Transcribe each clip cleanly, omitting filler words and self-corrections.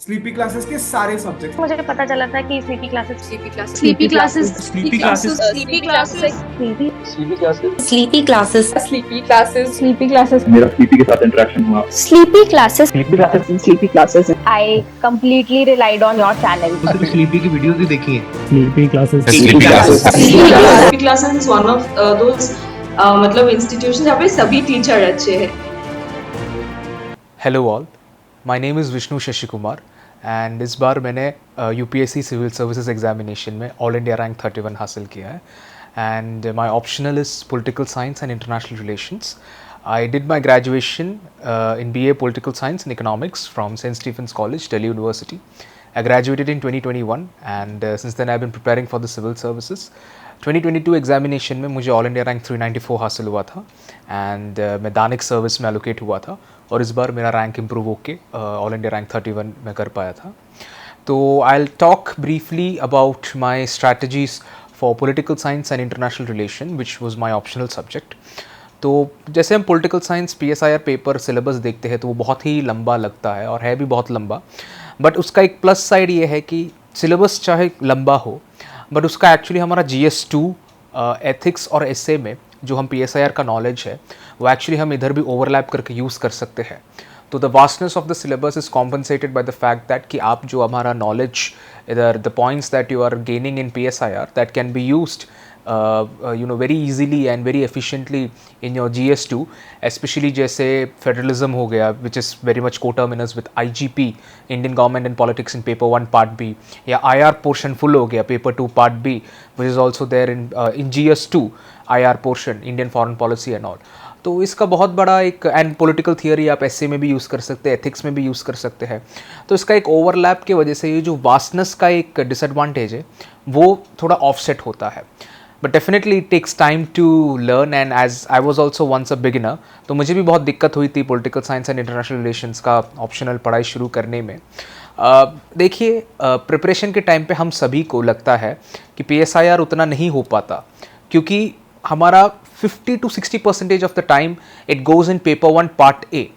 Sleepy Classes के सारे subject. मुझे पता चला था कि Sleepy Classes Sleepy classes. Sleepy classes. Sleepy Classes Sleepy classes. Sleepy Classes Sleepy Classes Sleepy classes. Sleepy Classes मेरा स्लीपी के साथ इंटरेक्शन हुआ sleepy Classes Sleepy Classes I completely relied on your channel. Sleepy की videos भी देखी है। Sleepy Classes Sleepy classes is one of those मतलब institutions जहाँ पे सभी टीचर अच्छे हैं. Hello all, my name is Vishnu Shashi Kumar and इस बार मैंने यूपीएससी सिविल सर्विसेज एग्जामिनेशन में ऑल इंडिया रैंक 31 हासिल किया है and my optional is political science and international relations. I did my graduation in BA Political Science and Economics from St. Stephen's College, Delhi University. I graduated in 2021 and since then I've been preparing for the civil services. 2022 examination में मुझे all India rank 394 हासिल हुआ था and मैं Dainik service में allocate हुआ था और इस बार मेरा रैंक इम्प्रूव होके ऑल इंडिया रैंक 31 में कर पाया था. तो I will talk briefly about my strategies for political science and international relation which was my optional subject. तो जैसे हम political science PSIR paper syllabus देखते हैं तो वो बहुत ही लंबा लगता है और है भी बहुत लंबा, बट उसका एक प्लस साइड ये है कि सिलेबस चाहे लंबा हो बट उसका एक्चुअली हमारा GS2 एथिक्स और एसे में जो हम PSIR का नॉलेज है वो एक्चुअली हम इधर भी ओवरलैप करके यूज़ कर सकते हैं. तो the vastness of the syllabus is compensated by the fact that कि आप जो हमारा नॉलेज इधर the points that you are gaining in PSIR that can be used very easily and very efficiently in your GS2, especially जैसे federalism हो गया which is very much coterminous with IGP, Indian Government and Politics in paper 1 part B, या IR portion full हो गया paper 2 part B which is also there in GS2 IR portion, Indian Foreign Policy and all. तो इसका बहुत बड़ा एक and political theory आप ऐसे में भी यूज़ कर सकते हैं, एथिक्स में भी यूज़ कर सकते हैं. तो इसका एक ओवरलैप की वजह से ये जो वास्टनेस का एक डिसएडवांटेज है वो थोड़ा ऑफसेट होता है. But definitely it takes time to learn and as I was also once a beginner तो मुझे भी बहुत दिक्कत हुई थी political science and international relations का ऑप्शनल पढ़ाई शुरू करने में. देखिए प्रिपरेशन के टाइम पे हम सभी को लगता है कि PSIR उतना नहीं हो पाता क्योंकि हमारा 50 to 60% of the time it goes in paper 1 part A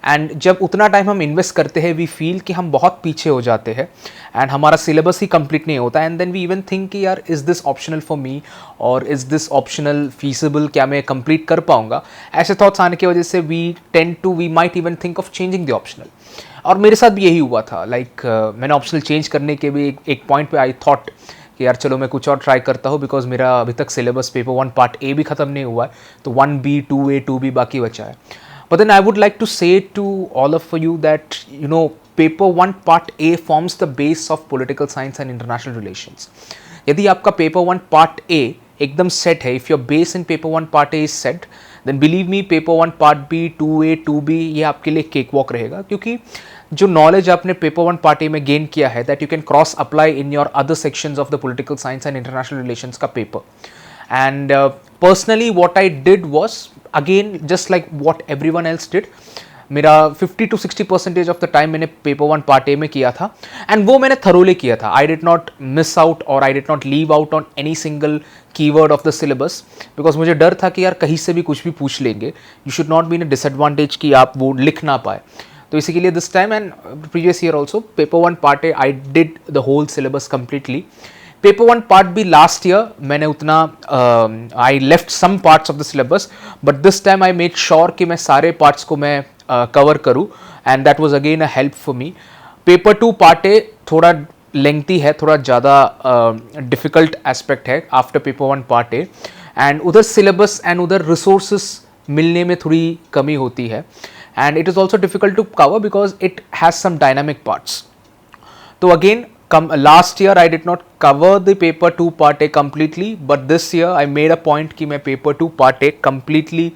and जब उतना टाइम हम इन्वेस्ट करते हैं वी फील कि हम बहुत पीछे हो जाते हैं एंड हमारा सिलेबस ही कंप्लीट नहीं होता and then we even think कि यार is this optional for me और इज़ दिस ऑप्शनल फीसिबल, क्या मैं कंप्लीट कर पाऊँगा. ऐसे थॉट्स आने की वजह से we might even think of changing the optional. और मेरे साथ भी यही हुआ था. मैंने ऑप्शनल चेंज करने के भी एक पॉइंट पे आई थॉट कि यार चलो मैं कुछ और ट्राई करता हूँ बिकॉज मेरा अभी तक सिलेबस पेपर 1 पार्ट ए भी ख़त्म नहीं हुआ है तो 1B 2A 2B बाकी बचा है. But then I would like to say to all of you that paper 1 part A forms the base of political science and international relations. यदि आपका paper 1 part A एकदम set है, if your base in paper 1 part A is set, then believe me paper 1 part B 2A 2B ये आपके लिए cake walk रहेगा क्योंकि जो knowledge आपने paper 1 part A में gain किया है that you can cross apply in your other sections of the political science and international relations का paper. And personally what I did was again just like what everyone else did, मेरा 50 to 60% of the time मैंने paper 1 part A में किया था and वो मैंने thoroughly किया था. I did not miss out और I did not leave out on any single keyword of the syllabus because मुझे डर था कि यार कहीं से भी कुछ भी पूछ लेंगे. You should not be in a disadvantage कि आप वो लिख ना पाए. तो इसी के लिए this time and previous year also paper 1 part A I did the whole syllabus completely. Paper 1 part भी लास्ट ईयर मैंने उतना I left some parts of the syllabus but this time I made sure कि मैं सारे parts को मैं cover करूँ and that was again a help for me. Paper 2 part A थोड़ा लेंथी है, थोड़ा ज़्यादा डिफ़िकल्ट एस्पेक्ट है after paper 1 part A and उधर सिलेबस एंड उधर रिसोर्सेस मिलने में थोड़ी कमी होती है and it is also difficult to cover because it has some dynamic parts. तो again last year I did not cover the paper 2 part A completely but this year I made a point कि मैं paper 2 part A completely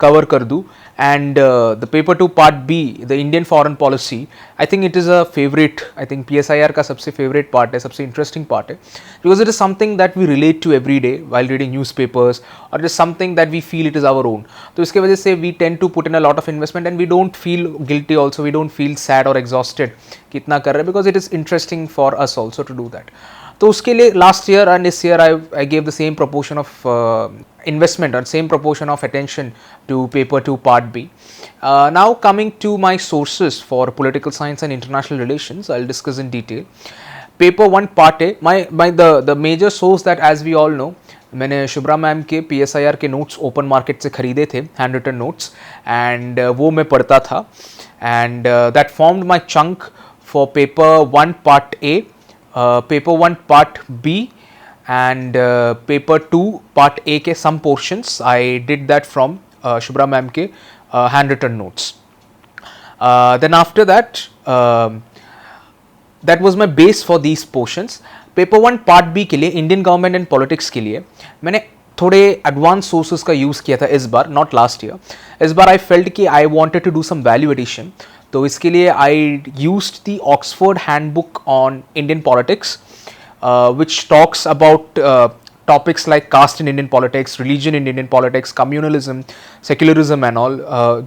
cover कर दूँ and the paper 2 part B, the Indian foreign policy, I think it is a favorite. I think PSIR का सबसे favorite part है, सबसे interesting part है because it is something that we relate to every day while reading newspapers or it is something that we feel it is our own. तो इसके वजह से we tend to put in a lot of investment and we don't feel guilty also, we don't feel sad or exhausted कि इतना कर रहे हैं because it is interesting for us also to do that. तो उसके लिए last year and this year I gave the same proportion of investment or same proportion of attention to paper 2 part B. Now coming to my sources for political science and international relations, I'll discuss in detail. Paper 1 part A, the major source that as we all know, मैंने Shubhra ma'am के PSIR के notes open market से खरीदे थे, handwritten notes, and वो मैं पढ़ता था, and that formed my chunk for paper 1 part A, paper 1 part B and paper 2 part A के some portions I did that from Shubhra ma'am के handwritten notes. Then after that, that was my base for these portions. Paper 1 part B के लिए, Indian government and politics के लिए, मैंने थोड़े advance sources का use किया था इस बार, नॉट लास्ट ईयर. इस बार आई फेल्ट कि I wanted to do some value addition, तो इसके लिए I used the Oxford handbook on Indian politics, which talks about topics like caste in Indian politics, religion in Indian politics, communalism, secularism and all,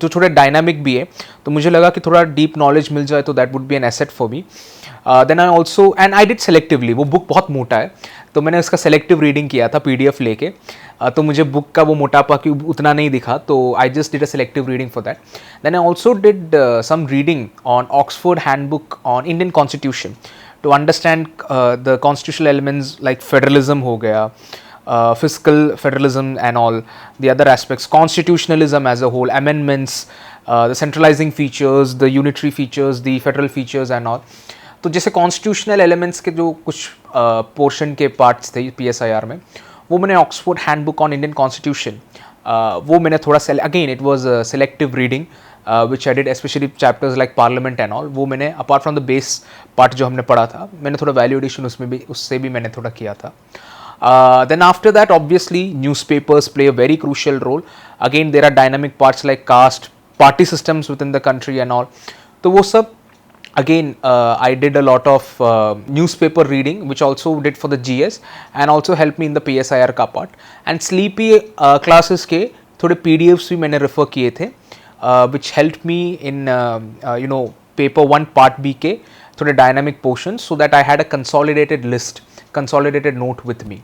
जो थोड़े dynamic भी है, तो मुझे लगा कि थोड़ा डीप नॉलेज मिल जाए तो that would be an asset for me. Then I also and I did selectively, वो बुक बहुत मोटा है तो मैंने उसका सेलेक्टिव रीडिंग किया था PDF लेके, तो मुझे बुक का वो मोटापा की उतना नहीं दिखा, तो I just did a selective reading for that. Then I also did some reading on Oxford handbook on Indian constitution to understand the constitutional elements like federalism ho gaya, fiscal federalism and all the other aspects, constitutionalism as a whole, amendments, the centralizing features, the unitary features, the federal features and all. तो जैसे constitutional elements के जो कुछ portion के parts थे PSIR में, वो मैंने Oxford Handbook on Indian Constitution, वो मैंने थोड़ा again it was a selective reading, which I did, especially chapters like parliament and all, वो मैंने apart from the base part जो हमने पढ़ा था, मैंने थोड़ा value addition उससे भी मैंने थोड़ा किया था. Then after that, obviously newspapers play a very crucial role. Again there are dynamic parts like caste, party systems within the country and all, तो वो सब again I did a lot of newspaper reading which also did for the GS and also helped me in the PSIR का part. And sleepy classes के थोड़े PDFs भी मैंने refer किए थे, which helped me in paper 1 part B के थोड़े dynamic portions, so that I had a consolidated list, consolidated note with me.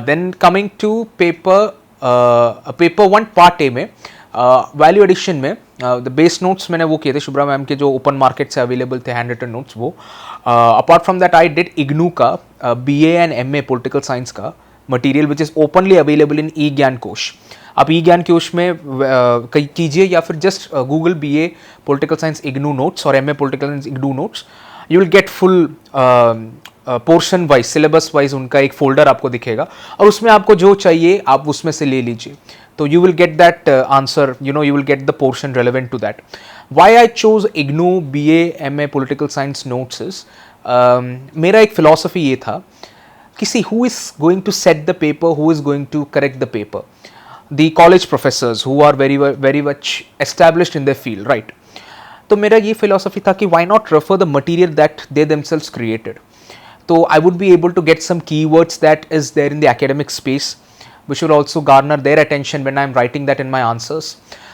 Then coming to paper 1 part A में value addition में द बेस नोट्स मैंने वो किए थे Shubhra ma'am के जो ओपन मार्केट से अवेलेबल थे, हैंड रिटन नोट्स वो. Apart from that I did IGNOU का BA and MA political science का material which is openly available in e Gyan Kosh. आप ई ज्ञान कोश में कीजिए या फिर just Google BA political science IGNOU notes और MA political science IGNOU notes, you will get full portion wise, syllabus wise उनका एक फोल्डर आपको दिखेगा और उसमें आपको जो चाहिए आप उसमें से ले लीजिए. तो you will get that answer, you will get the portion relevant to that. Why I chose IGNOU BA MA Political Science notes is, मेरा एक philosophy ये था कि see who is going to set the paper, who is going to correct the paper, the college professors who are very much established in their field, right? तो मेरा ये philosophy था कि why not refer the material that they themselves created. तो I would be able to get some keywords that is there in the academic space, which will also garner their attention when I am writing that in my answers.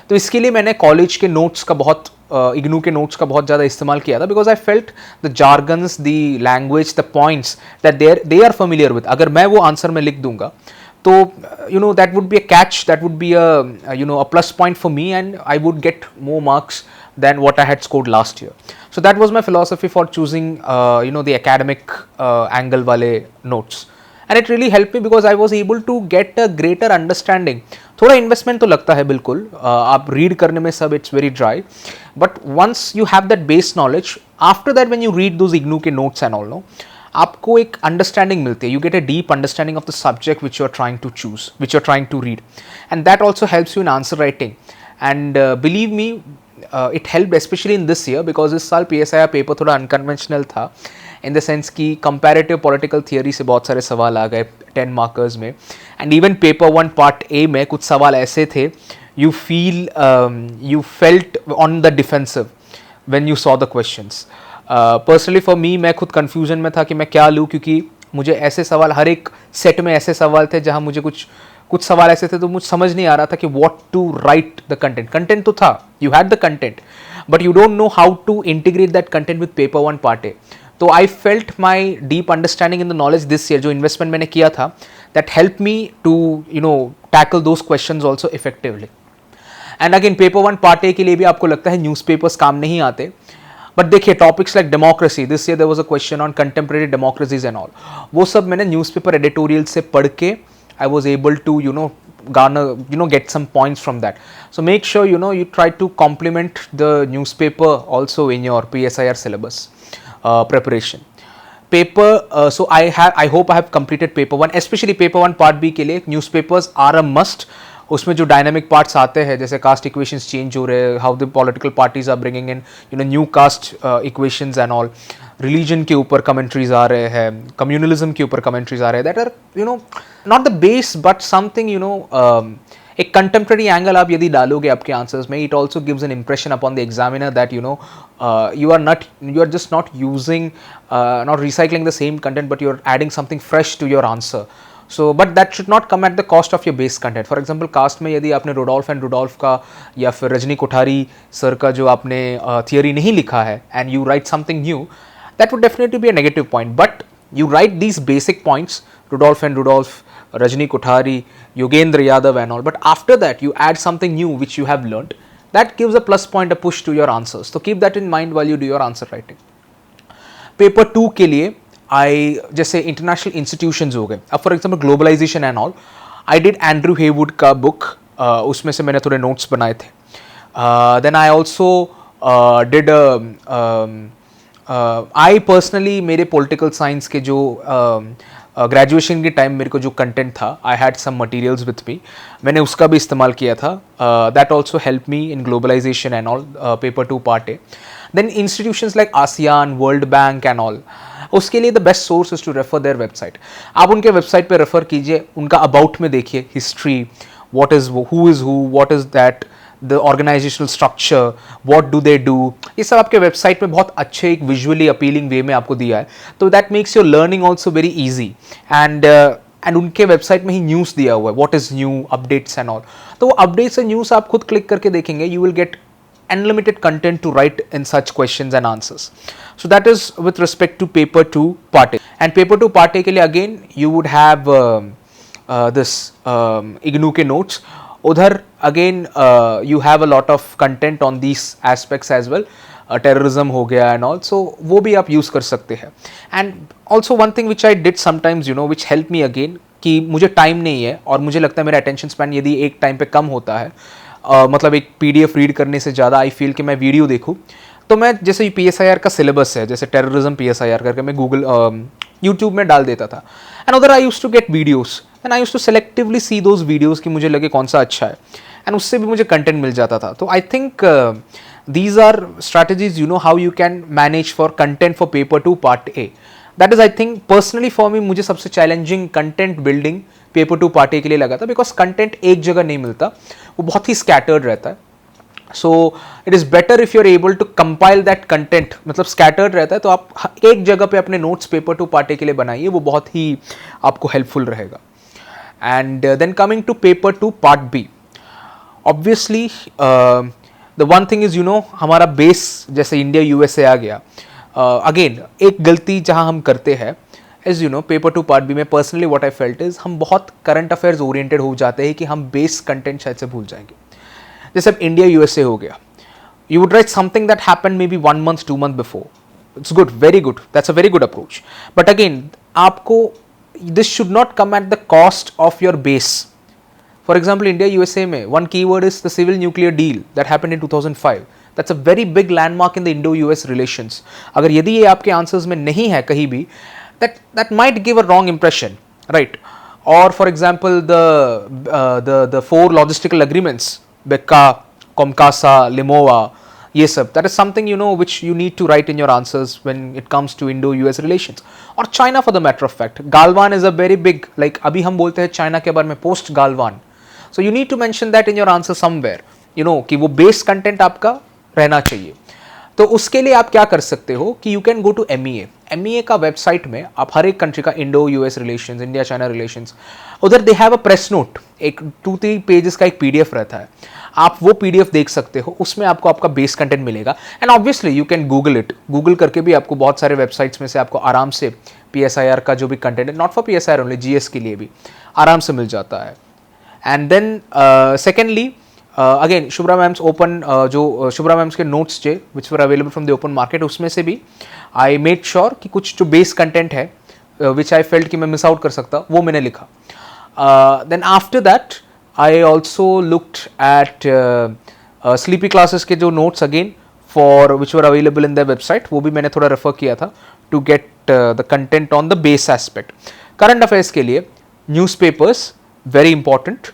तो इसके लिए मैंने college के notes का बहुत इग्नू के notes का बहुत ज़्यादा इस्तेमाल किया था, because I felt the jargons, the language, the points that they are familiar with. अगर मैं वो आंसर में लिख दूंगा तो that would be a catch, that would be a plus point for me and I would get more marks than what I had scored last year. So that was my philosophy for choosing the academic angle wale notes. And it really helped me because I was able to get a greater understanding. थोड़ा investment तो लगता है बिल्कुल, आप read करने में सब it's very dry, but once you have that base knowledge, after that when you read those IGNOU के नोट्स एंड ऑल नो, आपको एक अंडरस्टैंडिंग मिलती है. You get a deep understanding of the subject which you are trying to choose, which you are trying to read, and that also helps you in answer writing. And believe me, it helped especially in this year because इस साल PSIR paper थोड़ा unconventional था in the sense कि comparative political theory से बहुत सारे सवाल आ गए 10 मार्कर्स में, and even paper 1 part A में कुछ सवाल ऐसे थे you felt on the defensive when you saw the questions. Personally for me, मैं खुद कन्फ्यूजन में था कि मैं क्या लूँ, क्योंकि मुझे ऐसे सवाल, हर एक सेट में ऐसे सवाल थे जहाँ मुझे कुछ सवाल ऐसे थे तो मुझे समझ नहीं आ रहा था कि what to write the content. Content तो था, you had the content, but you don't know how to integrate that content with paper 1 part A. तो I felt my deep understanding in the knowledge this year, जो investment मैंने किया था, that help me to tackle those question also effectively. And again paper 1 part A के लिए भी आपको लगता है न्यूज़पेपर्स काम नहीं आते, बट देखिए topics like democracy, this year there was a question on contemporary democracies and all, वो सब मैंने न्यूज़पेपर एडिटोरियल से पढ़ के I was able to garner, get some points from that. So make sure you try to complement the newspaper also in your PSIR syllabus preparation. Paper, so I hope I have completed paper 1, especially paper 1 part B के लिए newspapers are a must. उसमें जो dynamic parts आते हैं, जैसे cast equations change हो रहे हैं, how the political parties are bringing in new caste equations and all, religion के ऊपर कमेंट्रीज आ रहे हैं, कम्युनलिज्म के ऊपर कमेंट्रीज आ रहे हैं, that are not the base but something एक कंटेम्प्रेरी एंगल आप यदि डालोगे आपके आंसर्स में, it also gives an impression upon the examiner that you are just not using, not recycling the same content, but you are adding something fresh to your answer. So but that should not come at the cost of your base content. For example, caste में यदि आपने Rudolf and Rudolf का या फिर Rajni Kothari sir का जो आपने theory नहीं लिखा है and you write something new, that would definitely be a negative point. But you write these basic points, Rudolph and Rudolph, Rajni Kothari, Yogendra Yadav and all, but after that you add something new which you have learnt, that gives a plus point, a push to your answers. So keep that in mind while you do your answer writing. Paper 2 के लिए जैसे international institutions हो गए, अब for example globalization and all, I did Andrew Heywood का book, उसमें से मैंने थोड़े नोट्स बनाए थे. Then I also did I personally मेरे पॉलिटिकल साइंस के जो ग्रेजुएशन के टाइम मेरे को जो कंटेंट था, I had some materials with me, मैंने उसका भी इस्तेमाल किया था. That also help me in globalization and all, paper 2 part A. Then institutions like ASEAN, world bank and all, उसके लिए the best source is to refer their website. आप उनके वेबसाइट पे रेफर कीजिए, उनका अबाउट में देखिए history, what is who is who, what is that, the organizational structure, what do they do, ये सब आपके वेबसाइट में बहुत अच्छे एक विजुअली अपीलिंग वे में आपको दिया है. तो that makes your learning also very easy. And उनके वेबसाइट में ही न्यूज़ दिया हुआ है, what is new, updates and all. तो वो अपडेट्स एंड न्यूज़ आप खुद क्लिक करके देखेंगे, you will get unlimited content to write in such questions and answers. So that is with respect to paper 2 part A. And paper 2 part A के लिए again you would have this IGNOU के notes. उधर again you have a lot of content on these aspects as well. Terrorism हो गया and all, so वो भी आप use कर सकते हैं. And also one thing which I did sometimes, which helped me again, कि मुझे टाइम नहीं है और मुझे लगता है मेरा attention span यदि एक टाइम पे कम होता है, मतलब एक PDF रीड करने से ज़्यादा आई फील कि मैं वीडियो देखूँ, तो मैं जैसे PSIR का सिलेबस है, जैसे टेररिज्म PSIR करके मैं गूगल यूट्यूब में डाल देता था, एंड उधर I use to get videos and I use to selectively see those videos कि मुझे लगे कौन सा अच्छा है, एंड उससे भी मुझे कंटेंट मिल जाता था. तो I think these are strategies how you can manage for content for paper 2 part A. That is I think personally for me, मुझे सबसे challenging content building paper 2 part A के लिए लगा था, बिकॉज कंटेंट एक जगह नहीं मिलता, वो बहुत ही स्कैटर्ड रहता है. So it is better if you are able to compile that content, मतलब स्कैटर्ड रहता है तो आप एक जगह पे अपने नोट्स पेपर 2 पार्ट ए के लिए बनाइए, वो बहुत ही आपको हेल्पफुल रहेगा. And then coming to paper 2 part B, obviously the one thing is हमारा बेस जैसे इंडिया USA आ गया, अगेन एक गलती जहाँ हम करते हैं एज पेपर 2 पार्ट बी में personally what I felt is हम बहुत करंट अफेयर्स ओरिएंटेड हो जाते हैं कि हम बेस कंटेंट शायद से भूल जाएंगे. जैसे अब इंडिया USA हो गया, you would write something that happened may be 1 month 2 month before, it's good, very good, that's a very good approach, but again आपको this should not come at the cost of your base. For example India USA में one key word is the civil nuclear deal that happened in 2005. That's a very big landmark in the Indo-US relations. अगर यदि ये आपके answers में नहीं है कहीं भी, that might give a wrong impression, right? Or for example the 4 logistical agreements, BECA, COMCASA, LIMOA, ये सब, that is something which you need to write in your answers when it comes to Indo-US relations. Or China for the matter of fact, Galwan is a very big, like अभी हम बोलते हैं China के बारे में post Galwan, so you need to mention that in your answer somewhere, कि वो base content आपका रहना चाहिए. तो उसके लिए आप क्या कर सकते हो कि you can go to MEA का वेबसाइट में आप हर एक कंट्री का Indo-US relations, India China relations, उधर they have a press note, एक 2-3 पेजेस का एक PDF रहता है. आप वो PDF देख सकते हो, उसमें आपको आपका बेस कंटेंट मिलेगा. And obviously you can Google it, Google करके भी आपको बहुत सारे वेबसाइट्स में से आपको आराम से PSIR का जो भी कंटेंट है, not for PSIR only, GS के लिए भी आराम से मिल जाता है. And then secondly again Shubhra ma'am's open जो शुभ्रा मैम्स के नोट्स थे which were available from the open market, उसमें से भी आई मेड श्योर कि कुछ जो बेस कंटेंट है विच आई फेल्ट कि मैं मिस आउट कर सकता, वो मैंने लिखा. Then after that I also looked at Sleepy Classes के जो notes again for which were available in the website, वो भी मैंने थोड़ा रेफर किया था to get the content on the base aspect. Current affairs के लिए newspapers very important.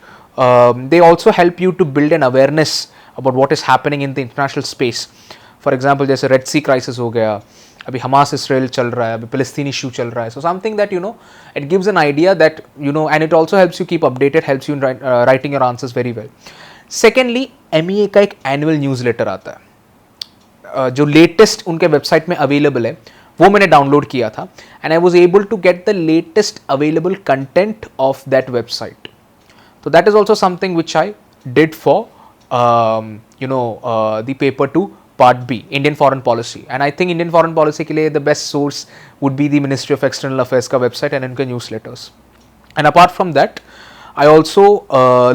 They also help you to build an awareness about what is happening in the international space. For example, जैसे red सी crisis हो गया, अभी Hamas Israel चल रहा है, अभी फिलिस्तीन इशू चल रहा है. So something that you know, it gives an idea that you know, and it also helps you keep updated, helps you in writing your answers very well. Secondly, MEA का एक एनुअल न्यूज़लेटर आता है, जो latest उनके website में available है, वो मैंने डाउनलोड किया था. And I was able to get the latest available content of that website. तो that is also something which I did for the paper two part B, Indian foreign policy. And I think Indian foreign policy के लिए the best source would be the ministry of external affairs का website and इनके newsletters. And apart from that I also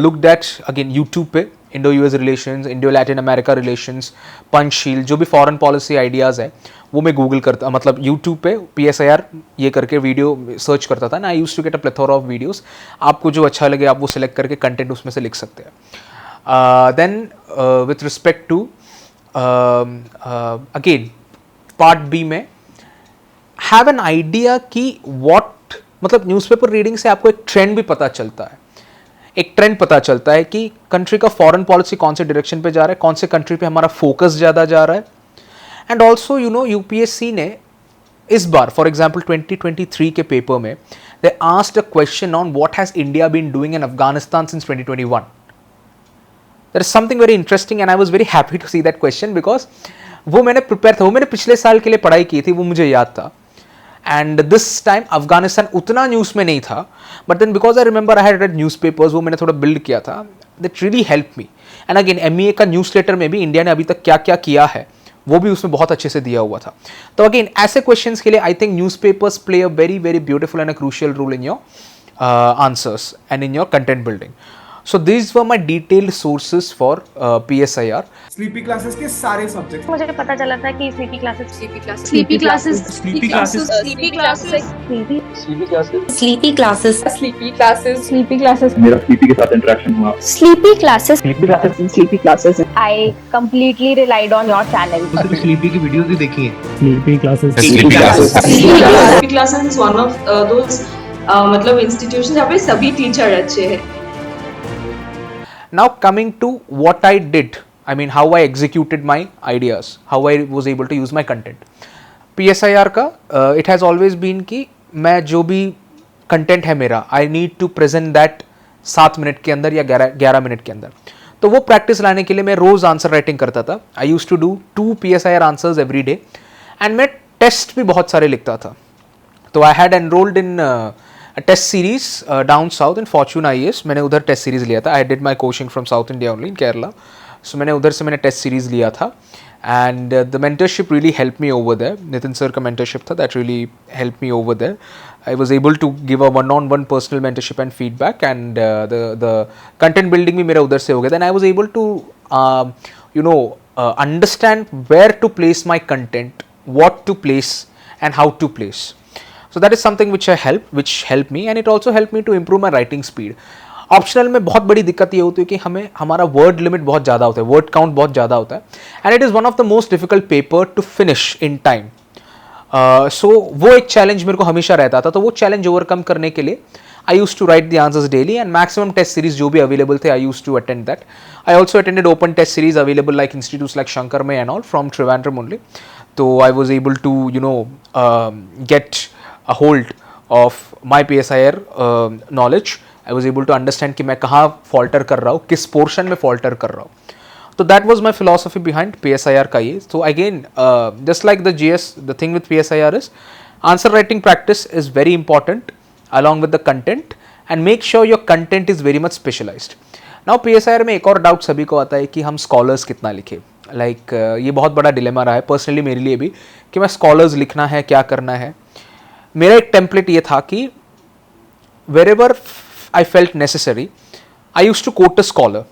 look that again YouTube पे Indo US relations, Indo Latin America relations, Panchsheel, जो भी foreign policy ideas है वो मैं Google करता, मतलब यूट्यूब पे PSIR ये करके वीडियो सर्च करता था ना. I used to get a plethora of videos. आपको जो अच्छा लगे आप वो सिलेक्ट करके कंटेंट उसमें से लिख सकते हैं. Then with respect to again part B में हैव एन आइडिया कि वॉट, मतलब न्यूज़पेपर रीडिंग से आपको एक ट्रेंड भी पता चलता है, एक ट्रेंड पता चलता है कि कंट्री का फॉरेन पॉलिसी कौन से डायरेक्शन पे जा रहा है, कौन से कंट्री पे हमारा फोकस ज़्यादा जा रहा है. And also you know UPSC ने इस बार फॉर एग्जाम्पल 2023 के पेपर में they asked a question on what has India been doing in Afghanistan since 2021. That is something very interesting and I was very happy to see that question, because वो मैंने prepare था, वो मैंने पिछले साल के लिए पढ़ाई की थी, वो मुझे याद था. एंड दिस टाइम अफगानिस्तान उतना न्यूज़ में नहीं था, but then because I remember I had read newspapers, वो मैंने थोड़ा बिल्ड किया था. That really help me. And again MEA का न्यूज़ लेटर में भी इंडिया ने अभी तक क्या क्या किया है वो भी उसमें बहुत अच्छे से दिया हुआ था. तो अगेन ऐसे क्वेश्चंस के लिए I think newspapers play a very very beautiful and a crucial role in your answers and in your content building. So these were my detailed sources for PSIR. Sleepy Classes के सारे subject. मुझे पता चला था कि Sleepy Classes Sleepy classes. Sleepy classes. Sleepy classes. Sleepy Classes. Sleepy classes. Sleepy Classes मेरा Sleepy के साथ इंटरेक्शन हुआ. Sleepy classes. Sleepy Classes. Sleepy Classes. I completely relied on your channel. सिर्फ स्लीपी की वीडियोस भी देखी है. Sleepy Classes. Sleepy classes is one of those मतलब इंस्टीट्यूशन जहाँ पे सभी टीचर अच्छे हैं. Now coming to what I did, I mean how I executed my ideas, how I was able to use my content. PSIR का it has always been कि मैं जो भी content है मेरा, I need to present that 7 minute के अंदर या 11 मिनट के अंदर. तो वो प्रैक्टिस लाने के लिए मैं रोज़ आंसर राइटिंग करता था. I used to do 2 PSIR answers every day and मैं टेस्ट भी बहुत सारे लिखता था. तो I had enrolled in test series down south in Fortune IAS. मैंने उधर टेस्ट सीरीज लिया था. I did my coaching from south India only in Kerala. So मैंने उधर से मैंने टेस्ट सीरीज लिया था and the mentorship really help me over there. Nitin sir का मेंटरशिप था, that really help me over there. I was able to give a 1-on-1 personal mentorship and feedback and the content building भी मेरा उधर से हो गया. Then I was able to understand where to place my content, what to place and how to place. So that is something which helped me and it also helped me to improve my writing speed. Optional में बहुत बड़ी दिक्कत ये होती है कि हमें हमारा वर्ड लिमिट बहुत ज़्यादा होता है, वर्ड काउंट बहुत ज़्यादा होता है and it is one of the most difficult paper to finish in time. So वो एक चैलेंज मेरे को हमेशा रहता था. तो वो चैलेंज ओवरकम करने के लिए I used to write the answers daily and maximum test series जो भी available थे I used to attend that. I also attended open test series available like institutes like Shankar May and all from Trivandrum only. So I was able to get a hold of my PSIR knowledge. I was able to understand कि मैं कहाँ falter कर रहा हूँ, किस portion में falter कर रहा हूँ. So that was my philosophy behind PSIR का ये. So again, just like the GS, the thing with PSIR is answer writing practice is very important along with the content and make sure your content is very much specialized. Now PSIR में एक और doubt सभी को आता है कि हम scholars कितना लिखें. ये बहुत बड़ा डिलेमा रहा है पर्सनली मेरे लिए भी कि मैं स्कॉलर्स लिखना है क्या करना है. मेरा एक टेम्पलेट ये था कि wherever I felt necessary, I used to quote a scholar,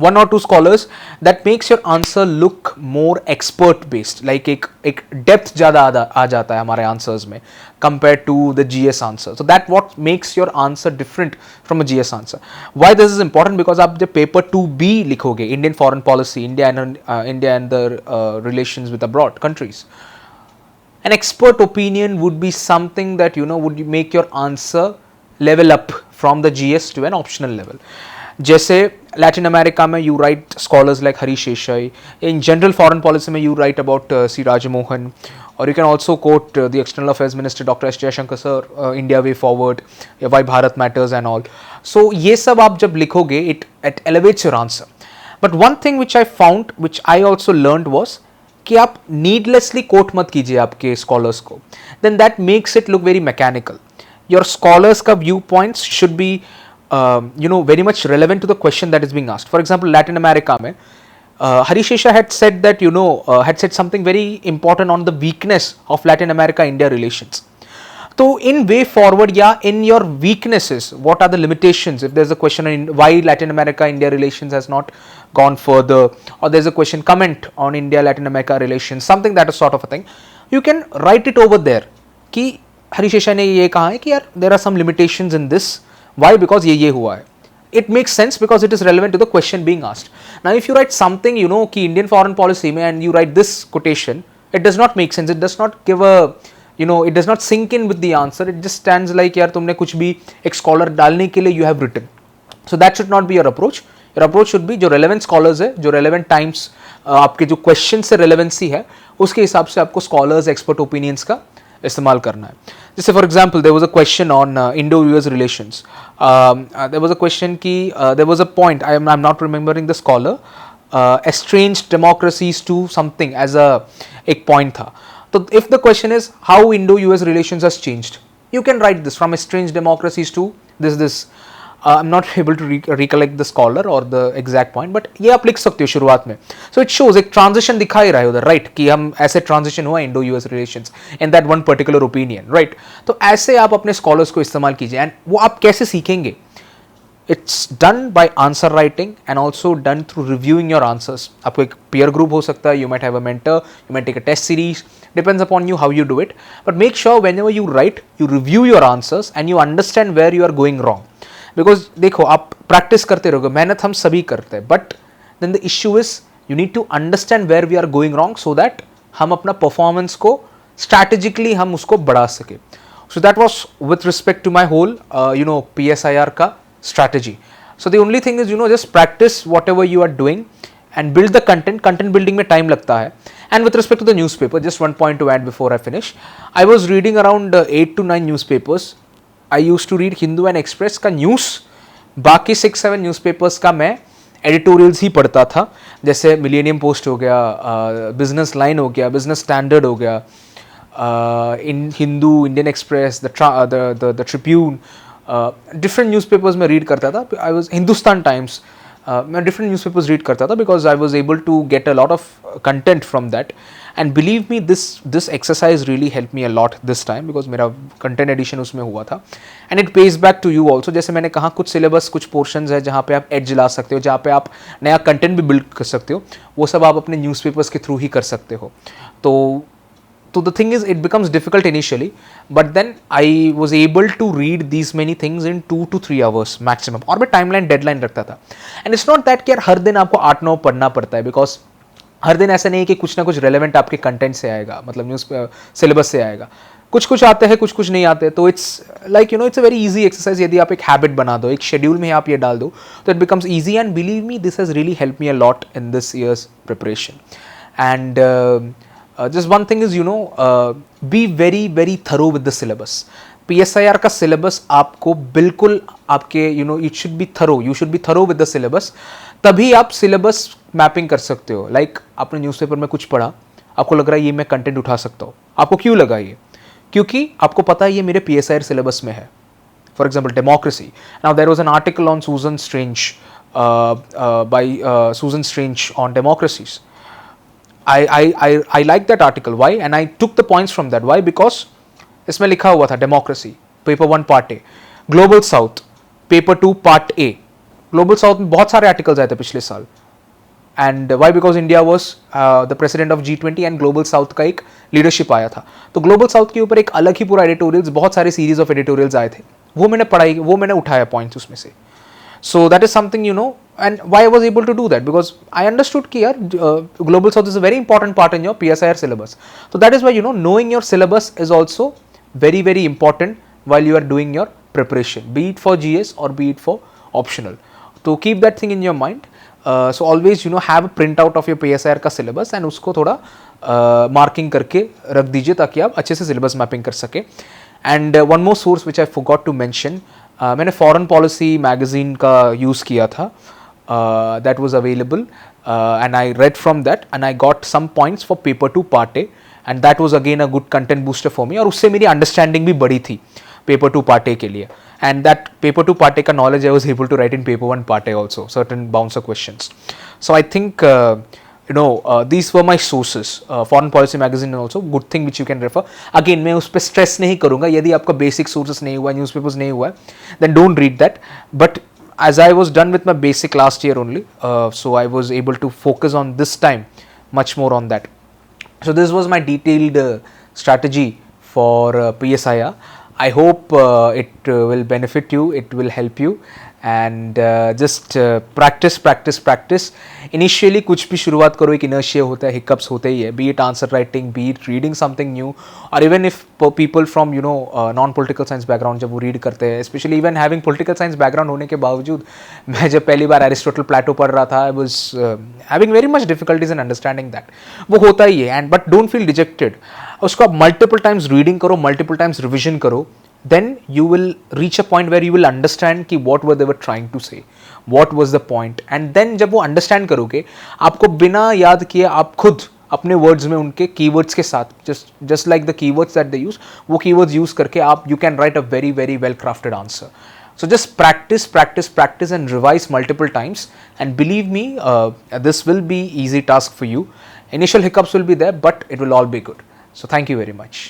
one or two scholars that makes your answer look more expert based, like एक depth ज़्यादा आ जाता है हमारे answers में compared to the GS answer. So that what makes your answer different from a GS answer. Why this is important? Because आप जब paper 2B लिखोगे, Indian foreign policy, India and the relations with abroad countries, an expert opinion would be something that would make your answer level up from the GS to an optional level. जैसे Latin America में you write scholars like Harish Desai, in general foreign policy में you write about C. Rajamohan, or you can also quote the External Affairs Minister Dr. S. Jaishankar sir, India way forward, why Bharat matters and all. So ये सब आप जब लिखोगे it elevates your answer. But one thing which I found, which I also learned was कि आप needlessly quote मत कीजिए आपके scholars को, then that makes it look very mechanical. Your scholars ka viewpoints should be very much relevant to the question that is being asked. For example, Latin America mein Harish Desai had said that had said something very important on the weakness of Latin America India relations. So in way forward, in your weaknesses, what are the limitations? If there's a question on why Latin America India relations has not gone further, or there's a question comment on India Latin America relations, something that is sort of a thing, you can write it over there कि हरीश देसाई ने ये कहा है कि यार there are some limitations in this, why, because ये हुआ है. It makes sense because it is relevant to the question being asked. Now if you write something कि इंडियन फॉरेन पॉलिसी में and you write this quotation, it does not make sense, it does not give a it does not sync in with the answer, it just stands like यार तुमने कुछ भी एक scholar डालने के लिए you have written. So that should not be your approach. Your approach should be जो relevant scholars है, जो रेलेवेंट टाइम्स आपके जो क्वेश्चन से रेलेवेंसी है उसके हिसाब से आपको स्कॉलर्स एक्सपर्ट ओपिनियंस का इस्तेमाल करना है. जैसे for example there was a question on Indo US relations. There was a question कि there was a point, I am not remembering the scholar, estranged democracies to something as एक point था. तो if the question is how Indo-US relations has changed, you can write this from estranged democracies to this. I'm not able to recollect the scholar or the exact point, but ये आप लिख सकते हो शुरुआत में. So it shows एक transition दिखा ही रहा है उधर, right, कि हम ऐसे transition हुआ Indo-US relations in that one particular opinion, right. तो ऐसे आप अपने scholars को इस्तेमाल कीजिए. and वो आप कैसे सीखेंगे? It's done by answer writing and also done through reviewing your answers. आपको एक peer group हो सकता है, you might have a mentor, you might take a test series, depends upon you how you do it. But make sure whenever you write, you review your answers and you understand where you are going wrong. Because देखो आप practice करते रहोगे, मेहनत हम सभी करते हैं, but then the issue is you need to understand where we are going wrong so that हम अपना परफॉर्मेंस को स्ट्रैटेजिकली हम उसको बढ़ा सके. So that was with respect to my whole PSIR का strategy. So the only thing is just practice whatever you are doing and build the content. Content building में time लगता है. And with respect to the newspaper, just one point to add before I finish. I was reading around 8 to 9 newspapers. I used to read Hindu and Express का news, बाकी 6-7 newspapers का मैं editorials ही पढ़ता था. जैसे millennium post हो गया, business line हो गया, बिजनेस स्टैंडर्ड हो गया, इन Hindu, Indian Express, the Tribune, different newspapers में रीड करता था. आई वाज हिंदुस्तान टाइम्स, मैं डिफरेंट न्यूज़पेपर्स रीड करता था because I was able to get a lot of content from that. And believe me this exercise really help me a lot this time because मेरा content addition उसमें हुआ था. And it pays back to you also. जैसे मैंने कहा कुछ syllabus, कुछ portions है जहाँ पे आप एज ला सकते हो, जहाँ पे आप नया कंटेंट भी बिल्ड कर सकते हो, वो सब आप अपने न्यूज़पेपर्स के थ्रू ही कर सकते हो. तो the thing is it becomes difficult initially, but then I was able to read these many things in 2 to 3 hours maximum. और मैं timeline deadline रखता था. And it's not that कि यार हर दिन आपको 8-9 पढ़ना पड़ता है, because हर दिन ऐसा नहीं है कि कुछ ना कुछ relevant आपके content से आएगा, मतलब न्यूज़ सिलेबस से आएगा. कुछ आते हैं, कुछ नहीं आते. तो it's like it's a very easy exercise. यदि आप एक habit बना दो, एक schedule में आप ये डाल दो, तो it becomes easy. And believe me, this has really helped me a lot in this year's preparation. And just one thing is be very very thorough with the syllabus. PSIR का syllabus आपको बिल्कुल आपके it should be thorough. You should be thorough with the syllabus. तभी आप syllabus mapping कर सकते हो. Like आपने न्यूज़पेपर में कुछ पढ़ा, आपको लग रहा है ये मैं कंटेंट उठा सकता हूँ. आपको क्यों लगा ये? क्योंकि आपको पता है ये मेरे PSIR syllabus में है. For example, democracy. Now there was an article on Susan Strange by Susan Strange on democracies. I like that article. Why? And I took the points from that. Why? Because इसमें लिखा हुआ था democracy paper 1 part A, global south paper 2 part A. Global south में बहुत सारे articles आए थे पिछले साल. And why? Because India was the president of G20 and global south का एक लीडरशिप आया था. तो ग्लोबल साउथ के ऊपर एक अलग ही पूरा एडिटोरियल्स, बहुत सारे सीरीज ऑफ एडिटोरियल्स आए थे. वो मैंने पढ़ाई, वो मैंने उठाया पॉइंट्स उसमें से. So that is something, you know, and why I was able to do that, because I understood कि यार global south is a very important part in your PSIR syllabus. So that is why, you know, knowing your syllabus is also very, very important while you are doing your preparation, be it for GS or be it for optional. So keep that thing in your mind. So always, you know, have a printout of your PSIR का syllabus and उसको थोड़ा marking करके रख दीजिए ताकि आप अच्छे से syllabus mapping कर सके. And one more source which I forgot to mention, मैंने फॉरेन पॉलिसी मैगजीन का यूज़ किया था. That was available and I read from that and I got some points for paper 2 part A and that was again a good content booster for me. और उससे मेरी understanding भी बढ़ी थी paper 2 part A के लिए. And that paper 2 part A का knowledge I was able to write in paper 1 part A also, certain bouncer questions. So I think you know, these were my sources. Foreign Policy Magazine also good thing which you can refer. Again, मैं उस पर stress नहीं करूँगा. यदि आपका basic sources नहीं हुआ, newspapers नहीं हुआ, then don't read that. But as I was done with my basic last year only, so I was able to focus on this time much more on that. So this was my detailed strategy for PSIR. I hope it will benefit you, it will help you. And just practice. Initially कुछ भी शुरुआत करो, एक inertia होता है, hiccups होते ही है, be it answer writing, be it reading something new, और even if people from you know non political science background जब वो रीड करते हैं, specially even having political science background होने के बावजूद, मैं जब पहली बार एरिस्टोटल प्लेटो पढ़ रहा था, I was having very much difficulties in understanding that. वो होता ही है. And but don't feel dejected. उसको आप मल्टीपल टाइम्स रीडिंग करो, मल्टीपल टाइम्स रिविजन करो, then you will reach a point where you will understand कि what were they were trying to say, what was the point. And then जब वो understand करोगे, आपको बिना याद किए आप खुद अपने words में उनके keywords के साथ, just like the keywords that they use, वो keywords use करके आप you can write a very, very well crafted answer. So just practice and revise multiple times, and believe me, this will be easy task for you. Initial hiccups will be there, but it will all be good. So thank you very much.